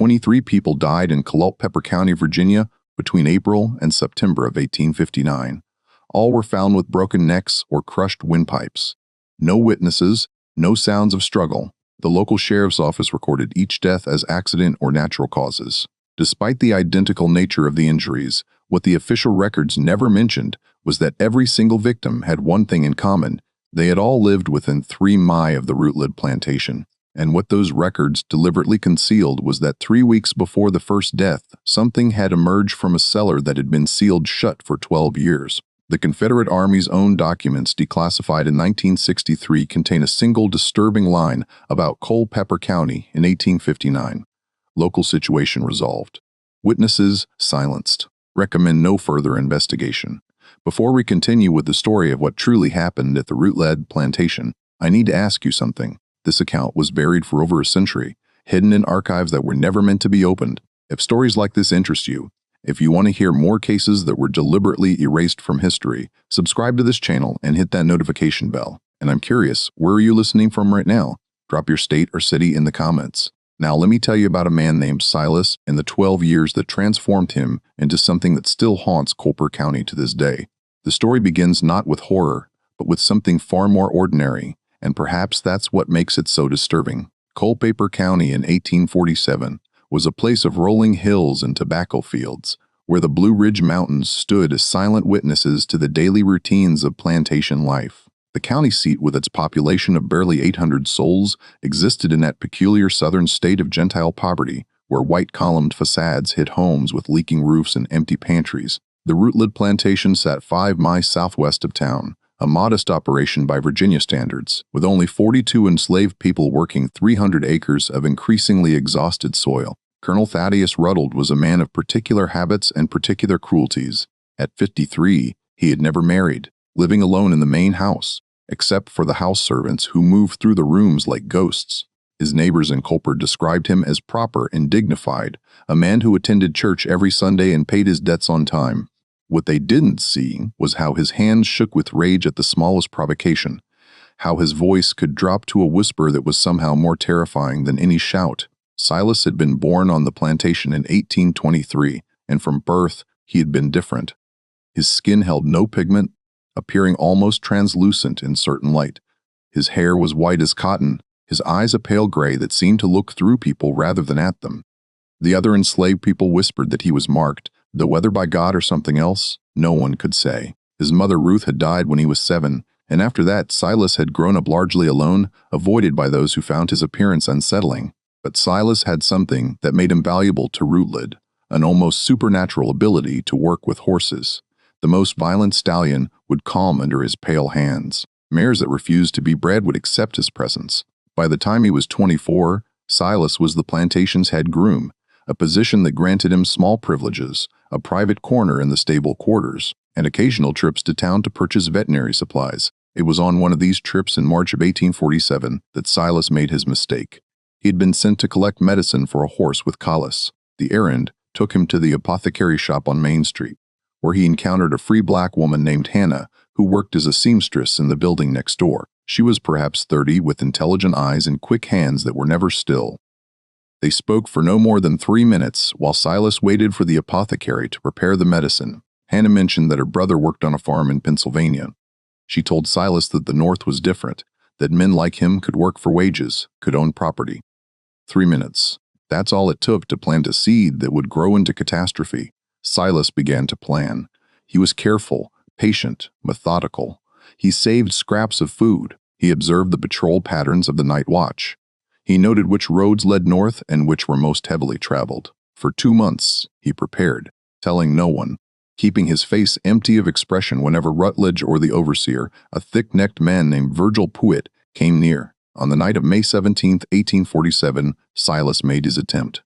23 people died in Colper County, Virginia, between April and September of 1859. All were found with broken necks or crushed windpipes. No witnesses, no sounds of struggle. The local sheriff's office recorded each death as accident or natural causes. Despite the identical nature of the injuries, what the official records never mentioned was that every single victim had one thing in common. They had all lived within 3 miles of the Rutled plantation. And what those records deliberately concealed was that 3 weeks before the first death, something had emerged from a cellar that had been sealed shut for 12 years. The Confederate Army's own documents, declassified in 1963, contain a single disturbing line about Colper County in 1859. Local situation resolved. Witnesses silenced. Recommend no further investigation. Before we continue with the story of what truly happened at the Rutled plantation, I need to ask you something. This account was buried for over a century, hidden in archives that were never meant to be opened. If stories like this interest you, if you want to hear more cases that were deliberately erased from history, subscribe to this channel and hit that notification bell. And I'm curious, where are you listening from right now? Drop your state or city in the comments. Now let me tell you about a man named Silas and the 12 years that transformed him into something that still haunts Colper County to this day. The story begins not with horror, but with something far more ordinary, and perhaps that's what makes it so disturbing. Colper County in 1847 was a place of rolling hills and tobacco fields, where the Blue Ridge Mountains stood as silent witnesses to the daily routines of plantation life. The county seat, with its population of barely 800 souls, existed in that peculiar southern state of Gentile poverty, where white-columned facades hid homes with leaking roofs and empty pantries. The Rutled plantation sat 5 miles southwest of town, a modest operation by Virginia standards, with only 42 enslaved people working 300 acres of increasingly exhausted soil. Colonel Thaddeus Rutled was a man of particular habits and particular cruelties. At 53, he had never married, living alone in the main house, except for the house servants who moved through the rooms like ghosts. His neighbors in Colper described him as proper and dignified, a man who attended church every Sunday and paid his debts on time. What they didn't see was how his hands shook with rage at the smallest provocation, how his voice could drop to a whisper that was somehow more terrifying than any shout. Silas had been born on the plantation in 1823, and from birth he had been different. His skin held no pigment, appearing almost translucent in certain light. His hair was white as cotton, his eyes a pale gray that seemed to look through people rather than at them. The other enslaved people whispered that he was marked, though whether by God or something else, no one could say. His mother Ruth had died when he was 7, and after that Silas had grown up largely alone, avoided by those who found his appearance unsettling. But Silas had something that made him valuable to Rutled, an almost supernatural ability to work with horses. The most violent stallion would calm under his pale hands. Mares that refused to be bred would accept his presence. By the time he was 24, Silas was the plantation's head groom, a position that granted him small privileges, a private corner in the stable quarters, and occasional trips to town to purchase veterinary supplies. It was on one of these trips in March of 1847 that Silas made his mistake. He had been sent to collect medicine for a horse with colic. The errand took him to the apothecary shop on Main Street, where he encountered a free black woman named Hannah, who worked as a seamstress in the building next door. She was perhaps 30, with intelligent eyes and quick hands that were never still. They spoke for no more than 3 minutes while Silas waited for the apothecary to prepare the medicine. Hannah mentioned that her brother worked on a farm in Pennsylvania. She told Silas that the North was different, that men like him could work for wages, could own property. 3 minutes. That's all it took to plant a seed that would grow into catastrophe. Silas began to plan. He was careful, patient, methodical. He saved scraps of food. He observed the patrol patterns of the night watch. He noted which roads led north and which were most heavily traveled. For 2 months, he prepared, telling no one, keeping his face empty of expression whenever Rutledge or the overseer, a thick-necked man named Virgil Puett, came near. On the night of May 17, 1847, Silas made his attempt.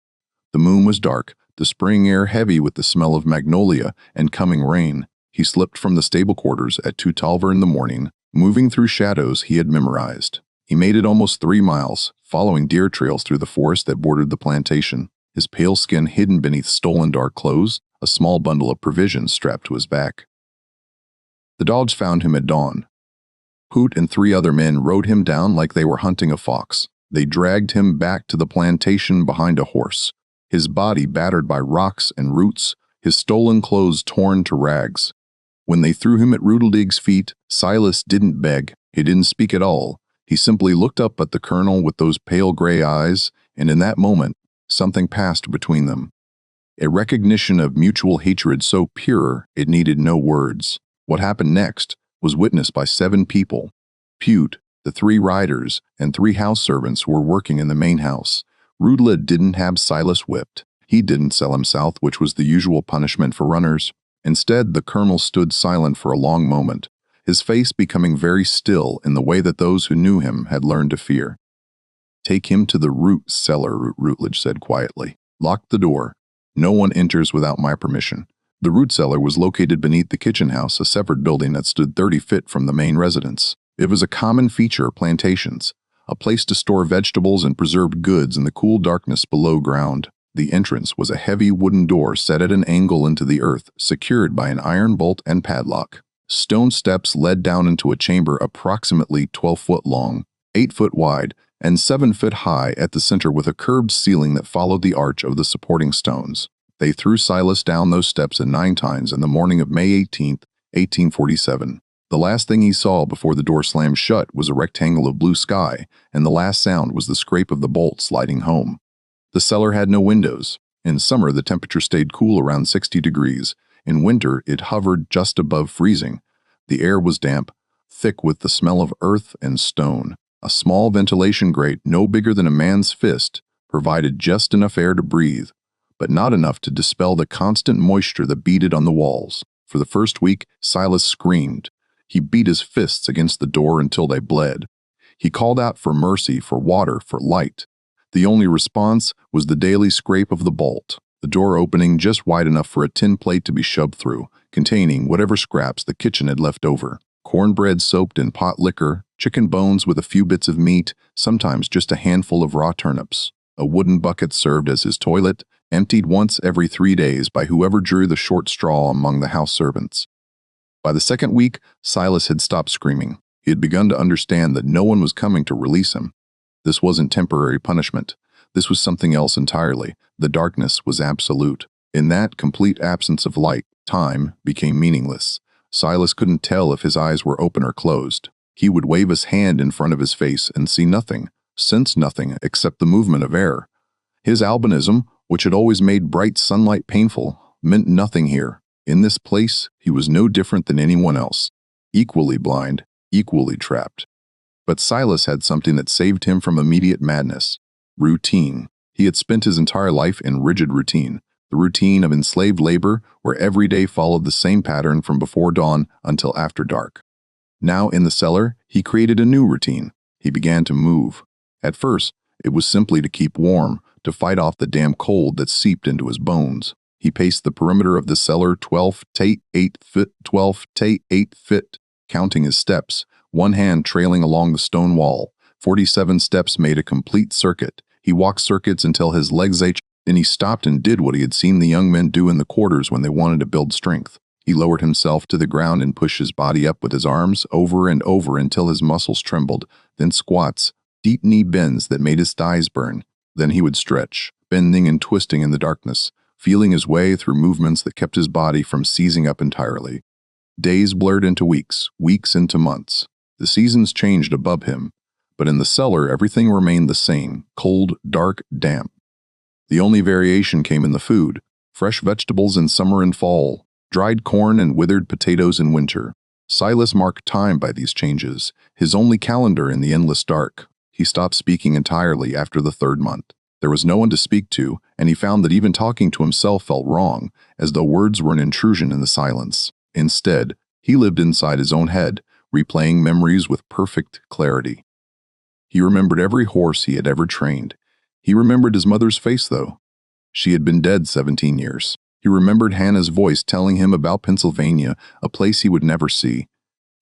The moon was dark, the spring air heavy with the smell of magnolia and coming rain. He slipped from the stable quarters at 2:12 in the morning, moving through shadows he had memorized. He made it almost 3 miles, following deer trails through the forest that bordered the plantation, his pale skin hidden beneath stolen dark clothes, a small bundle of provisions strapped to his back. The dogs found him at dawn. Poot and 3 other men rode him down like they were hunting a fox. They dragged him back to the plantation behind a horse. his body battered by rocks and roots, his stolen clothes torn to rags. When they threw him at Ruteld's feet, Silas didn't beg, he didn't speak at all. He simply looked up at the colonel with those pale gray eyes, and in that moment, something passed between them. A recognition of mutual hatred so pure it needed no words. What happened next was witnessed by 7 people. Pute, the 3 riders, and 3 house servants were working in the main house. Rutled didn't have Silas whipped. He didn't sell him south, which was the usual punishment for runners. Instead, the colonel stood silent for a long moment, his face becoming very still in the way that those who knew him had learned to fear. "Take him to the root cellar," Rutled said quietly. "Lock the door. No one enters without my permission." The root cellar was located beneath the kitchen house, a separate building that stood 30 feet from the main residence. It was a common feature of plantations, a place to store vegetables and preserved goods in the cool darkness below ground. The entrance was a heavy wooden door set at an angle into the earth, secured by an iron bolt and padlock. Stone steps led down into a chamber approximately 12 foot long, 8 foot wide, and 7 foot high at the center, with a curved ceiling that followed the arch of the supporting stones. They threw Silas down those steps 9 times in the morning of May 18, 1847. The last thing he saw before the door slammed shut was a rectangle of blue sky, and the last sound was the scrape of the bolt sliding home. The cellar had no windows. In summer, the temperature stayed cool around 60 degrees. In winter, it hovered just above freezing. The air was damp, thick with the smell of earth and stone. A small ventilation grate, no bigger than a man's fist, provided just enough air to breathe, but not enough to dispel the constant moisture that beaded on the walls. For the first week, Silas screamed. He beat his fists against the door until they bled. He called out for mercy, for water, for light. The only response was the daily scrape of the bolt, the door opening just wide enough for a tin plate to be shoved through, containing whatever scraps the kitchen had left over. Cornbread soaked in pot liquor, chicken bones with a few bits of meat, sometimes just a handful of raw turnips. A wooden bucket served as his toilet, emptied once every 3 days by whoever drew the short straw among the house servants. By the second week, Silas had stopped screaming. He had begun to understand that no one was coming to release him. This wasn't temporary punishment. This was something else entirely. The darkness was absolute. In that complete absence of light, time became meaningless. Silas couldn't tell if his eyes were open or closed. He would wave his hand in front of his face and see nothing, sense nothing except the movement of air. His albinism, which had always made bright sunlight painful, meant nothing here. In this place, he was no different than anyone else, equally blind, equally trapped. But Silas had something that saved him from immediate madness: routine. He had spent his entire life in rigid routine, the routine of enslaved labor, where every day followed the same pattern from before dawn until after dark. Now in the cellar, he created a new routine. He began to move. At first, it was simply to keep warm, to fight off the damp cold that seeped into his bones. He paced the perimeter of the cellar 12 to 8 feet, 12 to 8 feet, counting his steps, one hand trailing along the stone wall. 47 steps made a complete circuit. He walked circuits until his legs ached. Then he stopped and did what he had seen the young men do in the quarters when they wanted to build strength. He lowered himself to the ground and pushed his body up with his arms over and over until his muscles trembled. Then squats, deep knee bends that made his thighs burn. Then he would stretch, bending and twisting in the darkness, feeling his way through movements that kept his body from seizing up entirely. Days blurred into weeks, weeks into months. The seasons changed above him, but in the cellar everything remained the same: cold, dark, damp. The only variation came in the food: fresh vegetables in summer and fall, dried corn and withered potatoes in winter. Silas marked time by these changes, his only calendar in the endless dark. He stopped speaking entirely after the 3rd month. There was no one to speak to, and he found that even talking to himself felt wrong, as though words were an intrusion in the silence. Instead, he lived inside his own head, replaying memories with perfect clarity. He remembered every horse he had ever trained. He remembered his mother's face, though. She had been dead 17 years. He remembered Hannah's voice telling him about Pennsylvania, a place he would never see.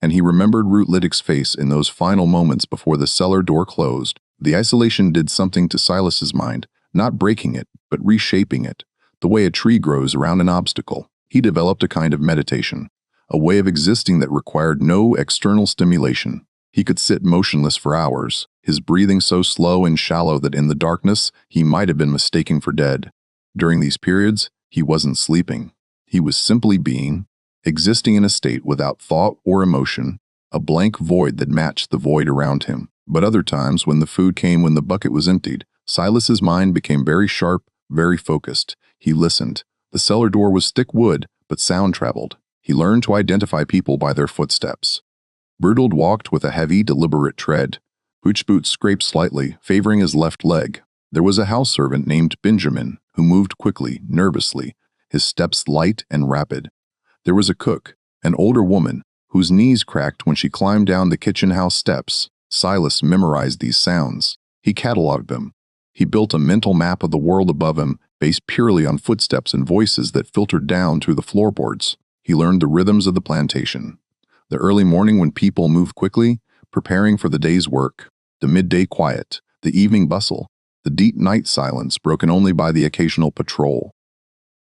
And he remembered Rutled's face in those final moments before the cellar door closed. The isolation did something to Silas's mind, not breaking it, but reshaping it, the way a tree grows around an obstacle. He developed a kind of meditation, a way of existing that required no external stimulation. He could sit motionless for hours, his breathing so slow and shallow that in the darkness he might have been mistaken for dead. During these periods, he wasn't sleeping. He was simply being, existing in a state without thought or emotion, a blank void that matched the void around him. But other times, when the food came, when the bucket was emptied, Silas's mind became very sharp, very focused. He listened. The cellar door was thick wood, but sound traveled. He learned to identify people by their footsteps. Rutled walked with a heavy, deliberate tread. Pooch boots scraped slightly, favoring his left leg. There was a house servant named Benjamin, who moved quickly, nervously, his steps light and rapid. There was a cook, an older woman, whose knees cracked when she climbed down the kitchen house steps. Silas memorized these sounds. He cataloged them. He built a mental map of the world above him, based purely on footsteps and voices that filtered down through the floorboards. He learned the rhythms of the plantation. The early morning when people moved quickly, preparing for the day's work. The midday quiet, the evening bustle, the deep night silence broken only by the occasional patrol.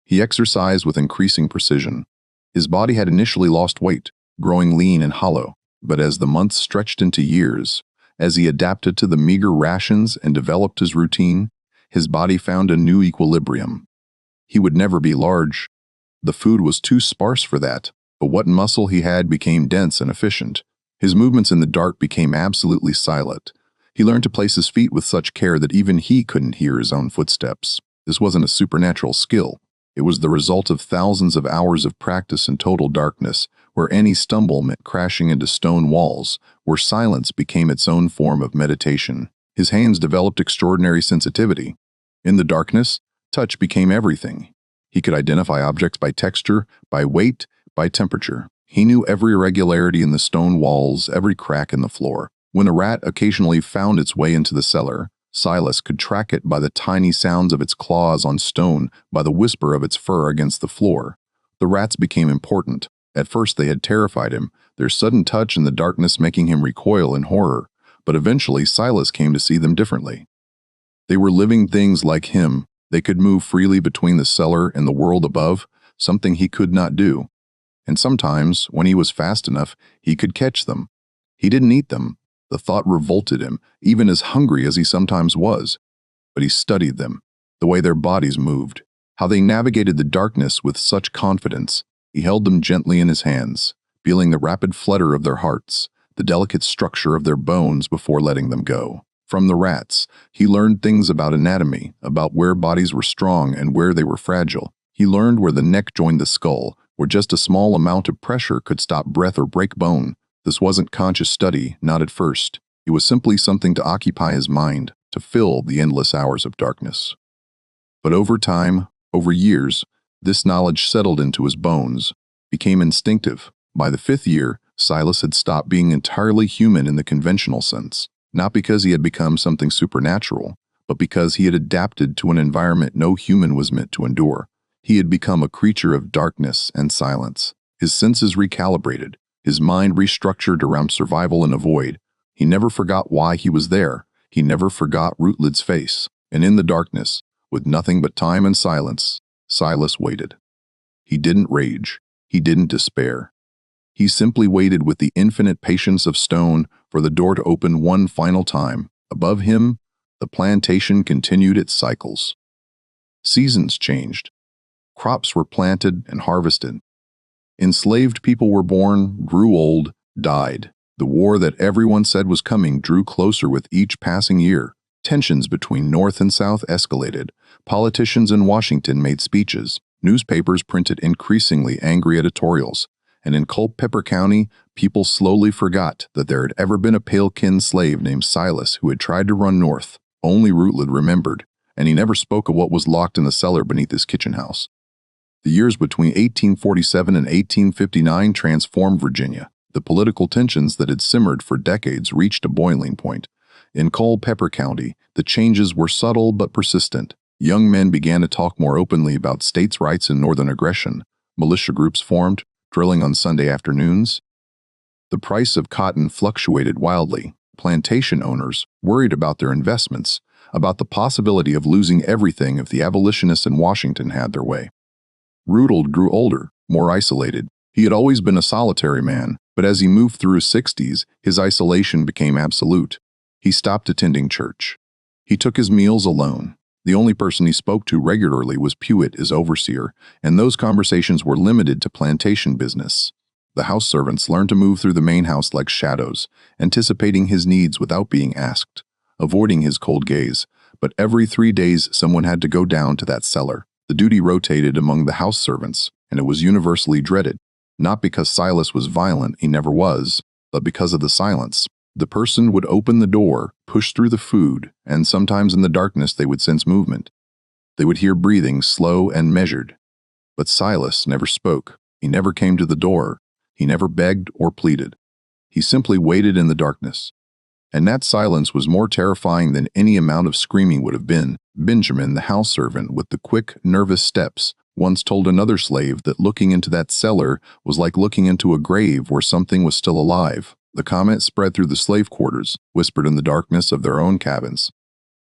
He exercised with increasing precision. His body had initially lost weight, growing lean and hollow, but as the months stretched into years, as he adapted to the meager rations and developed his routine, his body found a new equilibrium. He would never be large. The food was too sparse for that, but what muscle he had became dense and efficient. His movements in the dark became absolutely silent. He learned to place his feet with such care that even he couldn't hear his own footsteps. This wasn't a supernatural skill. It was the result of thousands of hours of practice in total darkness, where any stumble meant crashing into stone walls, where silence became its own form of meditation. His hands developed extraordinary sensitivity. In the darkness, touch became everything. He could identify objects by texture, by weight, by temperature. He knew every irregularity in the stone walls, every crack in the floor. When a rat occasionally found its way into the cellar, Silas could track it by the tiny sounds of its claws on stone, by the whisper of its fur against the floor. The rats became important. At first they had terrified him, their sudden touch in the darkness making him recoil in horror, but eventually Silas came to see them differently. They were living things like him. They could move freely between the cellar and the world above, something he could not do. And sometimes, when he was fast enough, he could catch them. He didn't eat them. The thought revolted him, even as hungry as he sometimes was. But he studied them, the way their bodies moved, how they navigated the darkness with such confidence. He held them gently in his hands, feeling the rapid flutter of their hearts, the delicate structure of their bones before letting them go. From the rats, he learned things about anatomy, about where bodies were strong and where they were fragile. He learned where the neck joined the skull, where just a small amount of pressure could stop breath or break bone. This wasn't conscious study, not at first. It was simply something to occupy his mind, to fill the endless hours of darkness. But over time, over years, this knowledge settled into his bones, became instinctive. By the 5th year, Silas had stopped being entirely human in the conventional sense, not because he had become something supernatural, but because he had adapted to an environment no human was meant to endure. He had become a creature of darkness and silence. His senses recalibrated, his mind restructured around survival in a void. He never forgot why he was there. He never forgot Rutled's face. And in the darkness, with nothing but time and silence, Silas waited. He didn't rage. He didn't despair. He simply waited with the infinite patience of stone for the door to open one final time. Above him, the plantation continued its cycles. Seasons changed. Crops were planted and harvested. Enslaved people were born, grew old, died. The war that everyone said was coming drew closer with each passing year. Tensions between North and South escalated. Politicians in Washington made speeches. Newspapers printed increasingly angry editorials. And in Colper County, people slowly forgot that there had ever been a pale-skinned slave named Silas who had tried to run north. Only Rutled remembered, and he never spoke of what was locked in the cellar beneath his kitchen house. The years between 1847 and 1859 transformed Virginia. The political tensions that had simmered for decades reached a boiling point. In Colper County, the changes were subtle but persistent. Young men began to talk more openly about states' rights and northern aggression. Militia groups formed, drilling on Sunday afternoons. The price of cotton fluctuated wildly. Plantation owners worried about their investments, about the possibility of losing everything if the abolitionists in Washington had their way. Rutled grew older, more isolated. He had always been a solitary man, but as he moved through his 60s, his isolation became absolute. He stopped attending church. He took his meals alone. The only person he spoke to regularly was Pewitt, his overseer, and those conversations were limited to plantation business. The house servants learned to move through the main house like shadows, anticipating his needs without being asked, avoiding his cold gaze. But every 3 days someone had to go down to that cellar. The duty rotated among the house servants, and it was universally dreaded. Not because Silas was violent, he never was, but because of the silence. The person would open the door, push through the food, and sometimes in the darkness they would sense movement. They would hear breathing, slow and measured. But Silas never spoke. He never came to the door. He never begged or pleaded. He simply waited in the darkness. And that silence was more terrifying than any amount of screaming would have been. Benjamin, the house servant with the quick, nervous steps, once told another slave that looking into that cellar was like looking into a grave where something was still alive. The comment spread through the slave quarters, whispered in the darkness of their own cabins.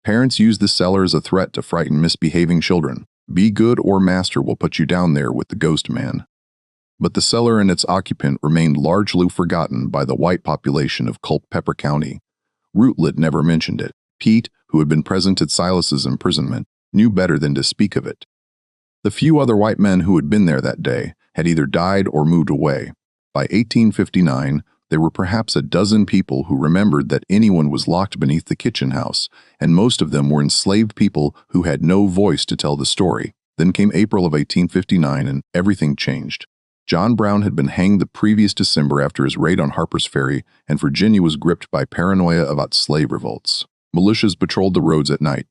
Parents used the cellar as a threat to frighten misbehaving children. Be good or master will put you down there with the ghost man. But the cellar and its occupant remained largely forgotten by the white population of Colper County. Rutled never mentioned it. Pete, who had been present at Silas's imprisonment, knew better than to speak of it. The few other white men who had been there that day had either died or moved away. By 1859, there were perhaps a dozen people who remembered that anyone was locked beneath the kitchen house, and most of them were enslaved people who had no voice to tell the story. Then came April of 1859 and everything changed. John Brown had been hanged the previous December after his raid on Harper's Ferry, and Virginia was gripped by paranoia about slave revolts. Militias patrolled the roads at night.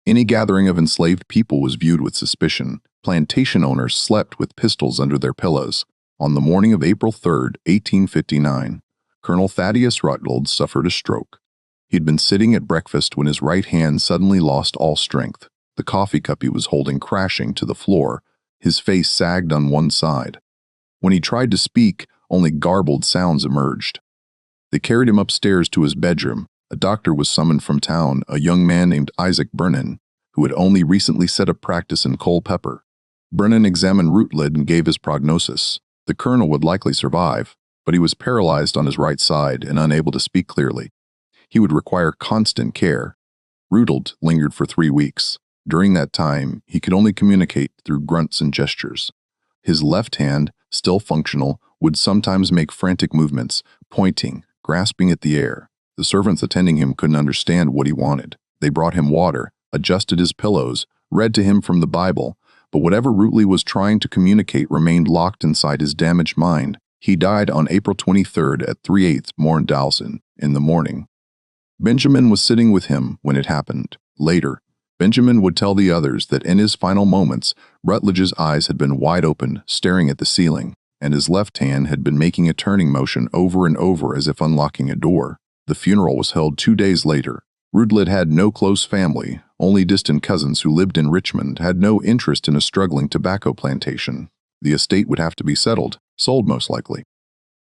Any gathering of enslaved people was viewed with suspicion. Plantation owners slept with pistols under their pillows. On the morning of April 3, 1859, Colonel Thaddeus Rutled suffered a stroke. He had been sitting at breakfast when his right hand suddenly lost all strength. The coffee cup he was holding crashing to the floor. His face sagged on one side. When he tried to speak, only garbled sounds emerged. They carried him upstairs to his bedroom. A doctor was summoned from town, a young man named Isaac Brennan, who had only recently set up practice in Culpeper. Brennan examined Rutled and gave his prognosis. The colonel would likely survive, but he was paralyzed on his right side and unable to speak clearly. He would require constant care. Rutled lingered for 3 weeks. During that time, he could only communicate through grunts and gestures. His left hand, still functional, would sometimes make frantic movements, pointing, grasping at the air. The servants attending him couldn't understand what he wanted. They brought him water, adjusted his pillows, read to him from the Bible, but whatever Rutled was trying to communicate remained locked inside his damaged mind. He died on April 23rd at 3/8 Morn Dawson in the morning. Benjamin was sitting with him when it happened. Later, Benjamin would tell the others that in his final moments, Rutledge's eyes had been wide open, staring at the ceiling, and his left hand had been making a turning motion over and over as if unlocking a door. The funeral was held 2 days later. Rutled had no close family. Only distant cousins who lived in Richmond had no interest in a struggling tobacco plantation. The estate would have to be settled, sold most likely.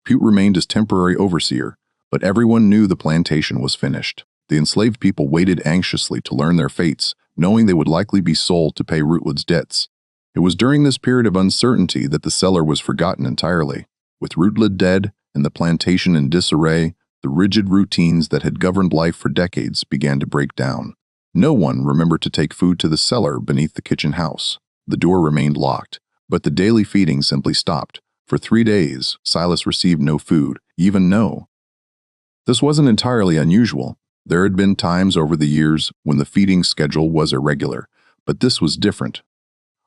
Pute remained as temporary overseer, but everyone knew the plantation was finished. The enslaved people waited anxiously to learn their fates, knowing they would likely be sold to pay Rutled's debts. It was during this period of uncertainty that the cellar was forgotten entirely. With Rutled dead and the plantation in disarray, the rigid routines that had governed life for decades began to break down. No one remembered to take food to the cellar beneath the kitchen house. The door remained locked, but the daily feeding simply stopped. For 3 days, Silas received no food, even no. This wasn't entirely unusual. There had been times over the years when the feeding schedule was irregular, but this was different.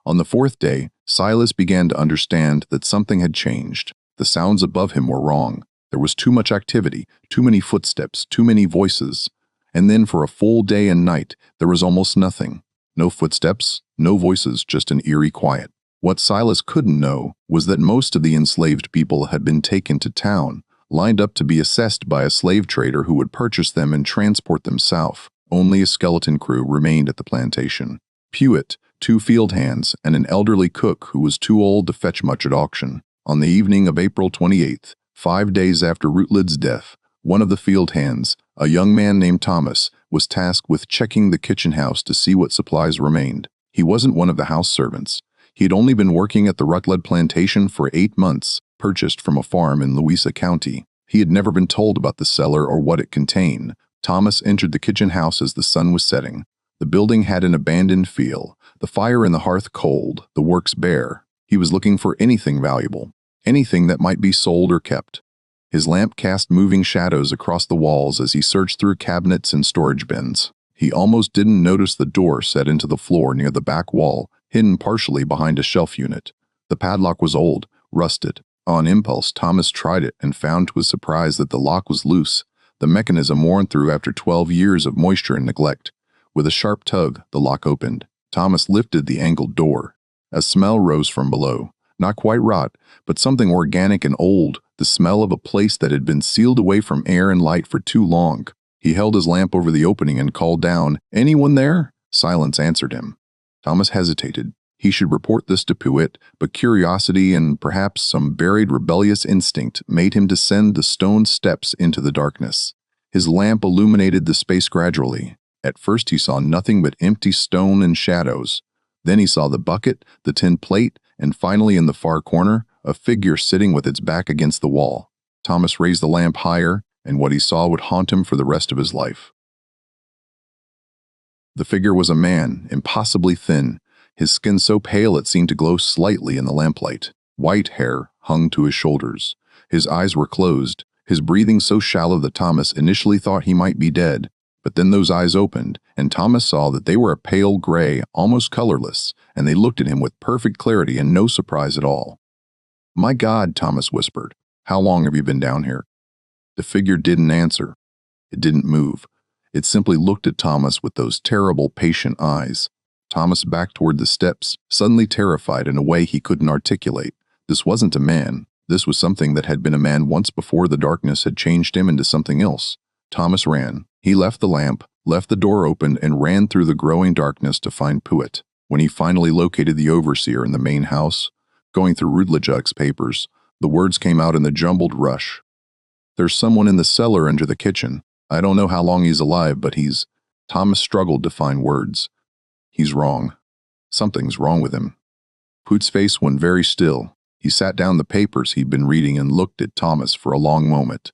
On the 4th day, Silas began to understand that something had changed. The sounds above him were wrong. There was too much activity, too many footsteps, too many voices. And then for a full day and night, there was almost nothing. No footsteps, no voices, just an eerie quiet. What Silas couldn't know was that most of the enslaved people had been taken to town, lined up to be assessed by a slave trader who would purchase them and transport them south. Only a skeleton crew remained at the plantation. Pewitt, 2 field hands, and an elderly cook who was too old to fetch much at auction. On the evening of April 28th, 5 days after Rutled's death, one of the field hands, a young man named Thomas, was tasked with checking the kitchen house to see what supplies remained. He wasn't one of the house servants. He had only been working at the Rutled plantation for 8 months, purchased from a farm in Louisa County. He had never been told about the cellar or what it contained. Thomas entered the kitchen house as the sun was setting. The building had an abandoned feel, the fire in the hearth cold, the works bare. He was looking for anything valuable, anything that might be sold or kept. His lamp cast moving shadows across the walls as he searched through cabinets and storage bins. He almost didn't notice the door set into the floor near the back wall, hidden partially behind a shelf unit. The padlock was old, rusted. On impulse, Thomas tried it and found to his surprise that the lock was loose, the mechanism worn through after 12 years of moisture and neglect. With a sharp tug, the lock opened. Thomas lifted the angled door. A smell rose from below. Not quite rot, but something organic and old, the smell of a place that had been sealed away from air and light for too long. He held his lamp over the opening and called down, "Anyone there?" Silence answered him. Thomas hesitated. He should report this to Pruitt, but curiosity and perhaps some buried rebellious instinct made him descend the stone steps into the darkness. His lamp illuminated the space gradually. At first he saw nothing but empty stone and shadows. Then he saw the bucket, the tin plate, and finally in the far corner, a figure sitting with its back against the wall. Thomas raised the lamp higher, and what he saw would haunt him for the rest of his life. The figure was a man, impossibly thin, his skin so pale it seemed to glow slightly in the lamplight. White hair hung to his shoulders. His eyes were closed, his breathing so shallow that Thomas initially thought he might be dead. But then those eyes opened, and Thomas saw that they were a pale gray, almost colorless, and they looked at him with perfect clarity and no surprise at all. "My God," Thomas whispered, "how long have you been down here?" The figure didn't answer. It didn't move. It simply looked at Thomas with those terrible, patient eyes. Thomas backed toward the steps, suddenly terrified in a way he couldn't articulate. This wasn't a man. This was something that had been a man once before the darkness had changed him into something else. Thomas ran. He left the lamp, left the door open, and ran through the growing darkness to find Pruitt. When he finally located the overseer in the main house, going through Rutled's papers, the words came out in the jumbled rush. "There's someone in the cellar under the kitchen. I don't know how long he's alive, but he's—" Thomas struggled to find words. "He's wrong. Something's wrong with him." Pruitt's face went very still. He sat down the papers he'd been reading and looked at Thomas for a long moment.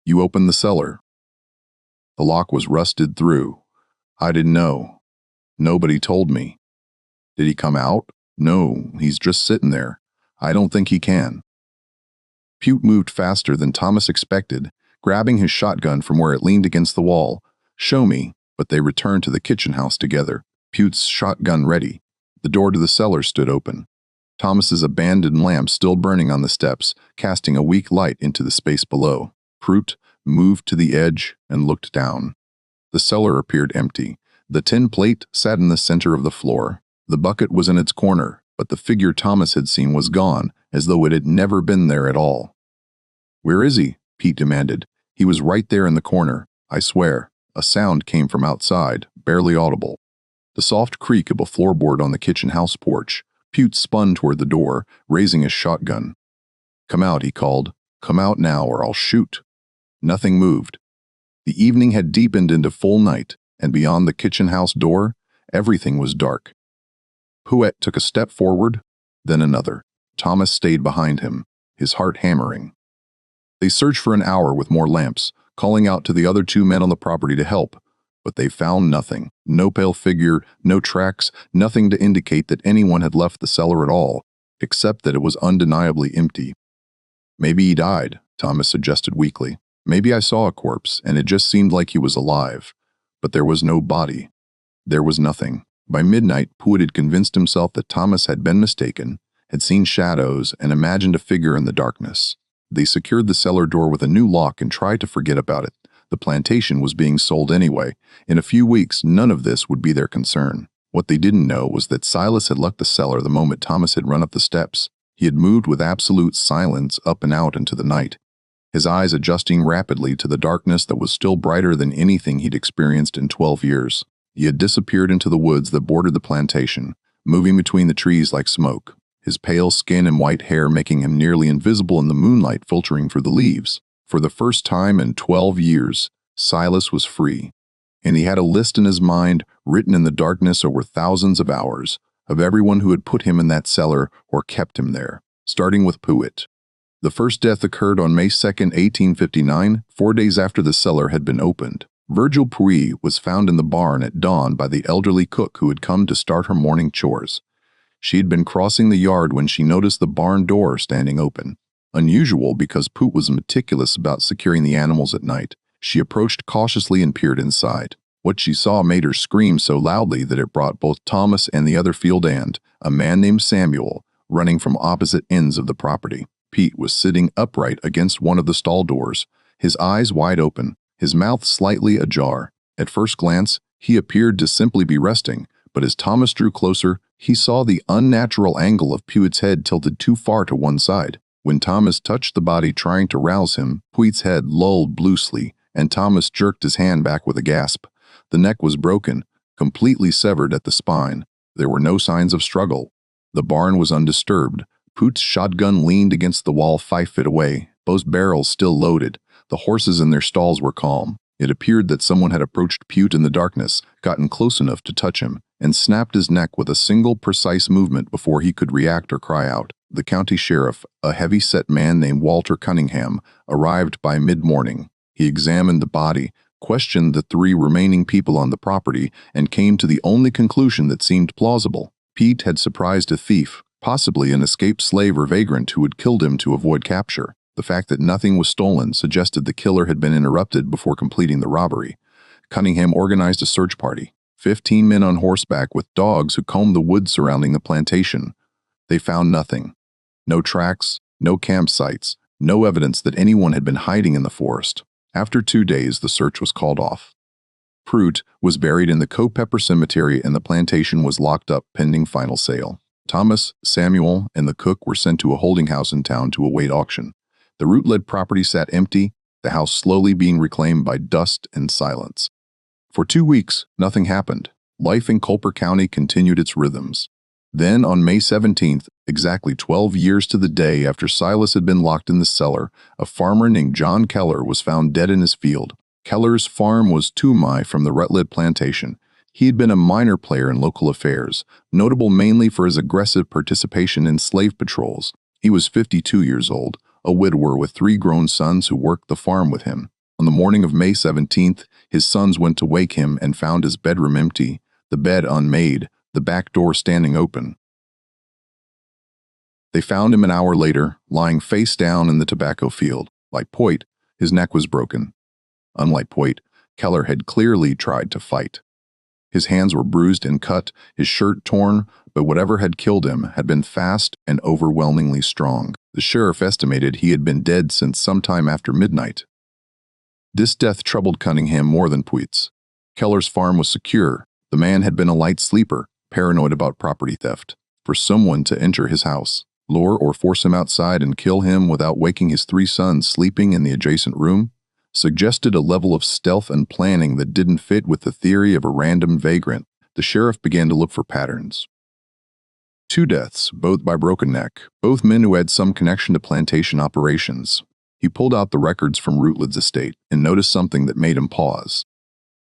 "You opened the cellar." "The lock was rusted through. I didn't know. Nobody told me." "Did he come out?" "No, he's just sitting there. I don't think he can." Pruitt moved faster than Thomas expected, grabbing his shotgun from where it leaned against the wall. "Show me," but they returned to the kitchen house together, Pruitt's shotgun ready. The door to the cellar stood open. Thomas's abandoned lamp still burning on the steps, casting a weak light into the space below. Pruitt moved to the edge and looked down. The cellar appeared empty. The tin plate sat in the center of the floor. The bucket was in its corner, but the figure Thomas had seen was gone, as though it had never been there at all. "Where is he?" Pete demanded. "He was right there in the corner. I swear." A sound came from outside, barely audible. The soft creak of a floorboard on the kitchen house porch. Pruitt spun toward the door, raising his shotgun. "Come out," he called. "Come out now or I'll shoot." Nothing moved. The evening had deepened into full night, and beyond the kitchen house door, everything was dark. Pruitt took a step forward, then another. Thomas stayed behind him, his heart hammering. They searched for an hour with more lamps, calling out to the other two men on the property to help, but they found nothing. No pale figure, no tracks, nothing to indicate that anyone had left the cellar at all, except that it was undeniably empty. "Maybe he died," Thomas suggested weakly. "Maybe I saw a corpse, and it just seemed like he was alive. But there was no body. There was nothing." By midnight, Pruitt had convinced himself that Thomas had been mistaken, had seen shadows, and imagined a figure in the darkness. They secured the cellar door with a new lock and tried to forget about it. The plantation was being sold anyway. In a few weeks, none of this would be their concern. What they didn't know was that Silas had left the cellar the moment Thomas had run up the steps. He had moved with absolute silence up and out into the night, his eyes adjusting rapidly to the darkness that was still brighter than anything he'd experienced in 12 years. He had disappeared into the woods that bordered the plantation, moving between the trees like smoke, his pale skin and white hair making him nearly invisible in the moonlight filtering through the leaves. For the first time in 12 years, Silas was free, and he had a list in his mind, written in the darkness over thousands of hours, of everyone who had put him in that cellar or kept him there, starting with Pruitt. The first death occurred on May 2, 1859, 4 days after the cellar had been opened. Virgil Puy was found in the barn at dawn by the elderly cook who had come to start her morning chores. She had been crossing the yard when she noticed the barn door standing open. Unusual because Poot was meticulous about securing the animals at night. She approached cautiously and peered inside. What she saw made her scream so loudly that it brought both Thomas and the other field hand, a man named Samuel, running from opposite ends of the property. Pete was sitting upright against one of the stall doors, his eyes wide open, his mouth slightly ajar. At first glance, he appeared to simply be resting, but as Thomas drew closer, he saw the unnatural angle of Puig's head tilted too far to one side. When Thomas touched the body trying to rouse him, Puig's head lulled loosely, and Thomas jerked his hand back with a gasp. The neck was broken, completely severed at the spine. There were no signs of struggle. The barn was undisturbed. Puig's shotgun leaned against the wall 5 feet away, both barrels still loaded. The horses in their stalls were calm. It appeared that someone had approached Puig in the darkness, gotten close enough to touch him, and snapped his neck with a single precise movement before he could react or cry out. The county sheriff, a heavy-set man named Walter Cunningham, arrived by mid-morning. He examined the body, questioned the 3 remaining people on the property, and came to the only conclusion that seemed plausible. Pete had surprised a thief, possibly an escaped slave or vagrant who had killed him to avoid capture. The fact that nothing was stolen suggested the killer had been interrupted before completing the robbery. Cunningham organized a search party, 15 men on horseback with dogs who combed the woods surrounding the plantation. They found nothing. No tracks, no campsites, no evidence that anyone had been hiding in the forest. After 2 days, the search was called off. Prout was buried in the Culpeper Cemetery and the plantation was locked up pending final sale. Thomas, Samuel, and the cook were sent to a holding house in town to await auction. The Rutled property sat empty, the house slowly being reclaimed by dust and silence. For 2 weeks, nothing happened. Life in Colper County continued its rhythms. Then, on May 17th, exactly 12 years to the day after Silas had been locked in the cellar, a farmer named John Keller was found dead in his field. Keller's farm was 2 miles from the Rutled plantation. He had been a minor player in local affairs, notable mainly for his aggressive participation in slave patrols. He was 52 years old, a widower with 3 grown sons who worked the farm with him. On the morning of May 17th, his sons went to wake him and found his bedroom empty, the bed unmade, the back door standing open. They found him an hour later, lying face down in the tobacco field. Like Poit, his neck was broken. Unlike Poit, Keller had clearly tried to fight. His hands were bruised and cut, his shirt torn, but whatever had killed him had been fast and overwhelmingly strong. The sheriff estimated he had been dead since sometime after midnight. This death troubled Cunningham more than Puig's. Keller's farm was secure. The man had been a light sleeper, paranoid about property theft. For someone to enter his house, lure or force him outside and kill him without waking his 3 sons sleeping in the adjacent room, suggested a level of stealth and planning that didn't fit with the theory of a random vagrant. The sheriff began to look for patterns. 2 deaths, both by broken neck, both men who had some connection to plantation operations. He pulled out the records from Rutled's estate and noticed something that made him pause.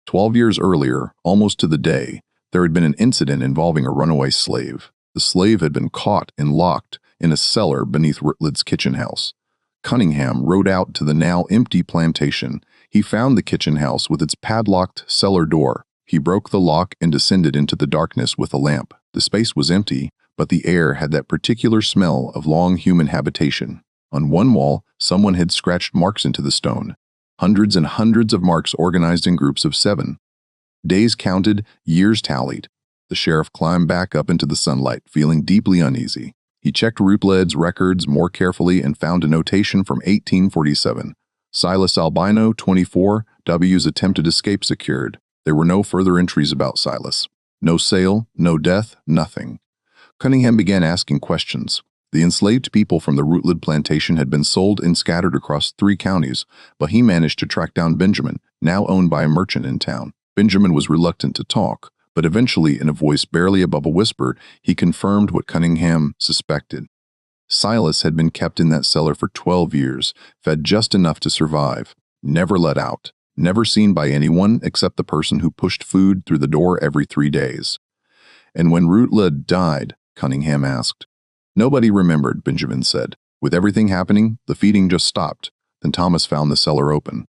12 years earlier, almost to the day, there had been an incident involving a runaway slave. The slave had been caught and locked in a cellar beneath Rutled's kitchen house. Cunningham rode out to the now empty plantation. He found the kitchen house with its padlocked cellar door. He broke the lock and descended into the darkness with a lamp. The space was empty, but the air had that particular smell of long human habitation. On one wall, someone had scratched marks into the stone. Hundreds and hundreds of marks organized in groups of 7. Days counted, years tallied. The sheriff climbed back up into the sunlight, feeling deeply uneasy. He checked Rutled's records more carefully and found a notation from 1847. Silas albino, 24, W's attempted escape secured. There were no further entries about Silas. No sale, no death, nothing. Cunningham began asking questions. The enslaved people from the Rutled plantation had been sold and scattered across 3 counties, but he managed to track down Benjamin, now owned by a merchant in town. Benjamin was reluctant to talk, but eventually, in a voice barely above a whisper, he confirmed what Cunningham suspected. Silas had been kept in that cellar for 12 years, fed just enough to survive, never let out, never seen by anyone except the person who pushed food through the door every 3 days. And when Rutled died, Cunningham asked. Nobody remembered, Benjamin said. With everything happening, the feeding just stopped. Then Thomas found the cellar open.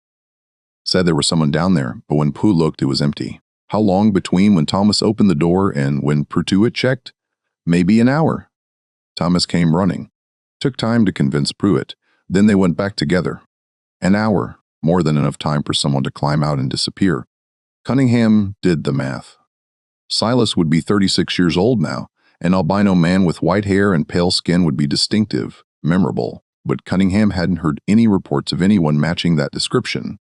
Said there was someone down there, but when Pooh looked, it was empty. How long between when Thomas opened the door and when Pruitt checked? Maybe an hour. Thomas came running. Took time to convince Pruitt. Then they went back together. An hour, more than enough time for someone to climb out and disappear. Cunningham did the math. Silas would be 36 years old now. An albino man with white hair and pale skin would be distinctive, memorable, but Cunningham hadn't heard any reports of anyone matching that description.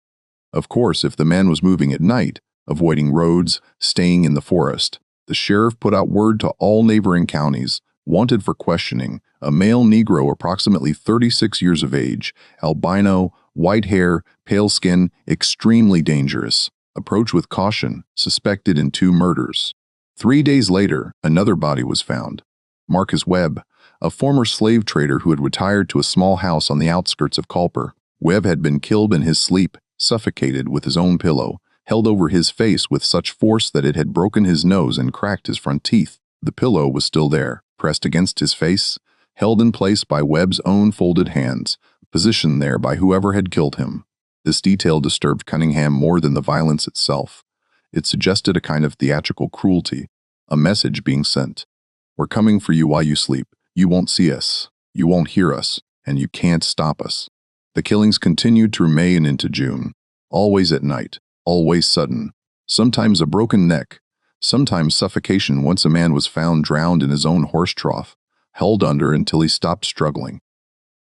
Of course, if the man was moving at night, avoiding roads, staying in the forest, the sheriff put out word to all neighboring counties, wanted for questioning, a male Negro approximately 36 years of age, albino, white hair, pale skin, extremely dangerous. Approach with caution, suspected in 2 murders. 3 days later, another body was found. Marcus Webb, a former slave trader who had retired to a small house on the outskirts of Colper. Webb had been killed in his sleep, suffocated with his own pillow, held over his face with such force that it had broken his nose and cracked his front teeth. The pillow was still there, pressed against his face, held in place by Webb's own folded hands, positioned there by whoever had killed him. This detail disturbed Cunningham more than the violence itself. It suggested a kind of theatrical cruelty, a message being sent. We're coming for you while you sleep. You won't see us, you won't hear us, and you can't stop us. The killings continued through May and into June. Always at night, always sudden. Sometimes a broken neck, sometimes suffocation once a man was found drowned in his own horse trough, held under until he stopped struggling.